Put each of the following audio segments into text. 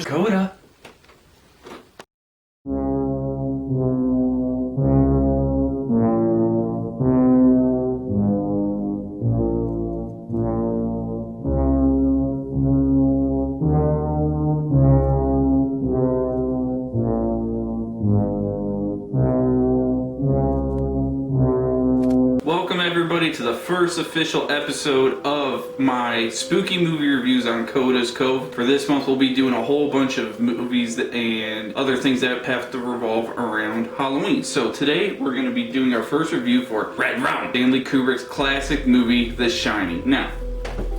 Kota. Welcome everybody to the first official episode of my spooky movie reviews on Kota's Cove. For this month we'll be doing a whole bunch of movies and other things that have to revolve around Halloween. So today we're going to be doing our first review for Red Round, Stanley Kubrick's classic movie, The Shining. Now,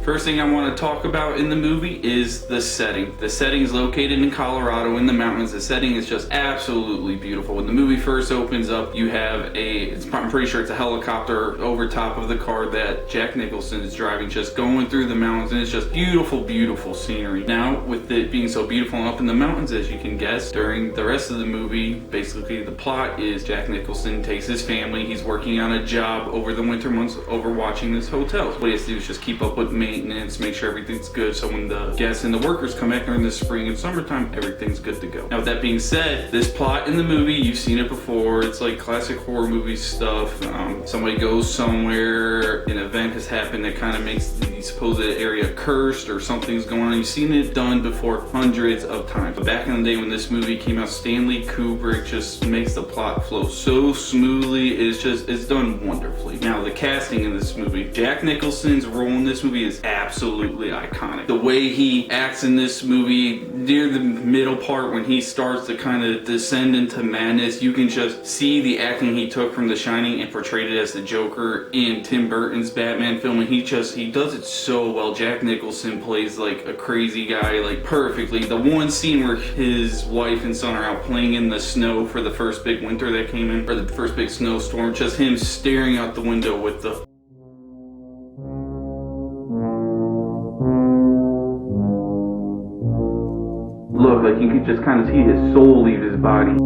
first thing I want to talk about in the movie is the setting. The setting is located in Colorado in the mountains. The setting is just absolutely beautiful. When the movie first opens up, you have I'm pretty sure it's a helicopter over top of the car that Jack Nicholson is driving, just going through the mountains, and it's just beautiful, beautiful scenery. Now, with it being so beautiful and up in the mountains, as you can guess, during the rest of the movie, basically the plot is Jack Nicholson takes his family, he's working on a job over the winter months overwatching this hotel. What he has to do is just keep up with maintenance, make sure everything's good, so when the guests and the workers come back during the spring and summertime, everything's good to go. Now, with that being said, this plot in the movie, you've seen it before, it's like classic horror movie stuff. Somebody goes somewhere, an event has happened that kind of makes the supposed area cursed or something's going on. You've seen it done before hundreds of times. But back in the day when this movie came out, Stanley Kubrick just makes the plot flow so smoothly. It's done wonderfully. Now, the casting in this movie, Jack Nicholson's role in this movie is absolutely iconic. The way he acts in this movie, near the middle part when he starts to kind of descend into madness, you can just see the acting he took from The Shining and portrayed it as the Joker in Tim Burton's Batman film, and he does it so well. Jack Nicholson plays like a crazy guy, like perfectly. The one scene where his wife and son are out playing in the snow for the first big winter that came in, or the first big snowstorm, just him staring out the window with the look, like you could just kind of see his soul leave his body.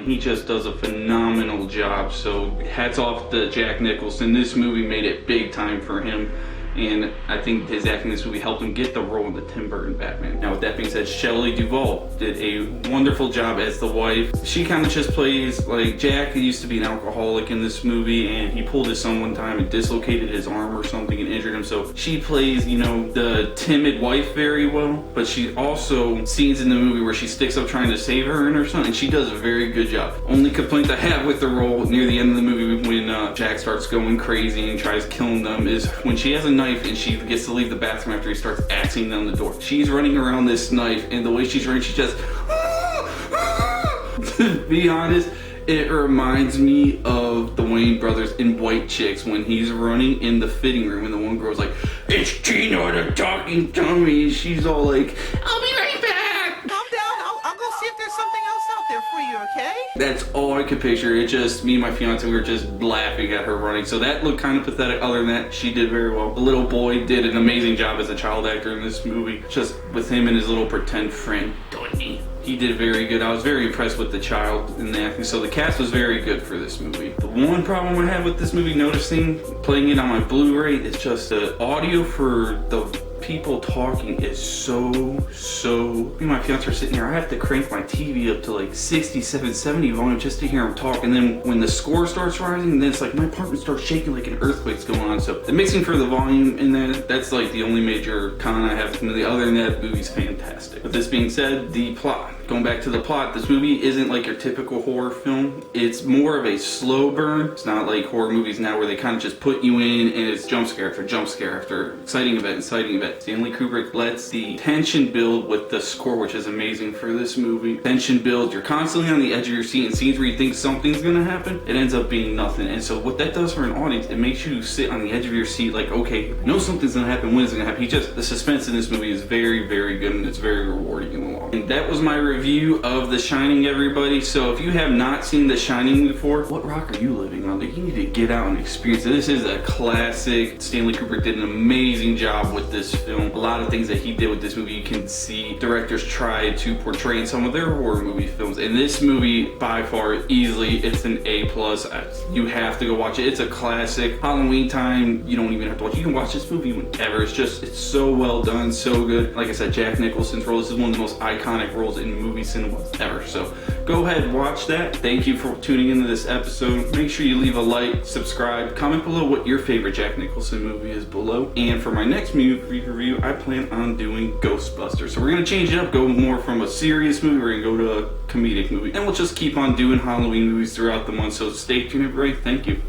He just does a phenomenal job, so hats off to Jack Nicholson. This movie made it big time for him, and I think his acting in this movie helped him get the role in the Tim Burton Batman. Now, with that being said, Shelley Duvall did a wonderful job as the wife. She kind of just plays like Jack used to be an alcoholic in this movie, and he pulled his son one time and dislocated his arm or something and injured him. So she plays, you know, the timid wife very well, but she also scenes in the movie where she sticks up trying to save her and her son, and she does a very good job. Only complaint I have with the role near the end of the movie when Jack starts going crazy and tries killing them is when she has a knife and she gets to leave the bathroom after he starts axing down the door. She's running around this knife, and the way she's running, she just to be honest, it reminds me of the Wayne brothers in White Chicks when he's running in the fitting room and the one girl's like, "It's Tina the talking dummy," and she's all like, "I'll be right back. Calm down, I'll go see if there's something else out there for you, okay?" That's all I could picture. It just, me and my fiance, we were just laughing at her running. So that looked kind of pathetic. Other than that, she did very well. The little boy did an amazing job as a child actor in this movie. Just with him and his little pretend friend, Donnie. He did very good. I was very impressed with the child in the acting. So the cast was very good for this movie. The one problem I have with this movie, noticing, playing it on my Blu-ray, is just the audio for the people talking is so me and my fiance are sitting here, I have to crank my TV up to like 67, 70 volume just to hear him talk, and then when the score starts rising, then it's like my apartment starts shaking like an earthquake's going on. So the mixing for the volume, and that's like the only major con I have with the movie. Other than that, the movie's fantastic. With this being said, the plot. Going back to the plot, this movie isn't like your typical horror film. It's more of a slow burn. It's not like horror movies now where they kind of just put you in and it's jump scare after jump scare after exciting event, exciting event. Stanley Kubrick lets the tension build with the score, which is amazing for this movie. Tension builds, you're constantly on the edge of your seat, and scenes where you think something's gonna happen, it ends up being nothing. And so what that does for an audience, it makes you sit on the edge of your seat like, okay, I know something's gonna happen, when is it gonna happen? The suspense in this movie is very, very good, and it's very rewarding in the long. And that was my review review of The Shining, everybody. So if you have not seen The Shining before, what rock are you living under? You need to get out and experience it. This is a classic. Stanley Kubrick did an amazing job with this film. A lot of things that he did with this movie you can see directors try to portray in some of their horror movie films. And this movie, by far, easily, it's an A+. You have to go watch it. It's a classic. Halloween time, you don't even have to watch it. You can watch this movie whenever. It's so well done, so good. Like I said, Jack Nicholson's role, this is one of the most iconic roles in movie cinema ever. So go ahead, watch that. Thank you for tuning into this episode. Make sure you leave a like, subscribe, comment below what your favorite Jack Nicholson movie is below. And for my next movie review, I plan on doing Ghostbusters. So we're gonna change it up, go more from a serious movie, we're gonna go to a comedic movie. And we'll just keep on doing Halloween movies throughout the month. So stay tuned, everybody. Thank you.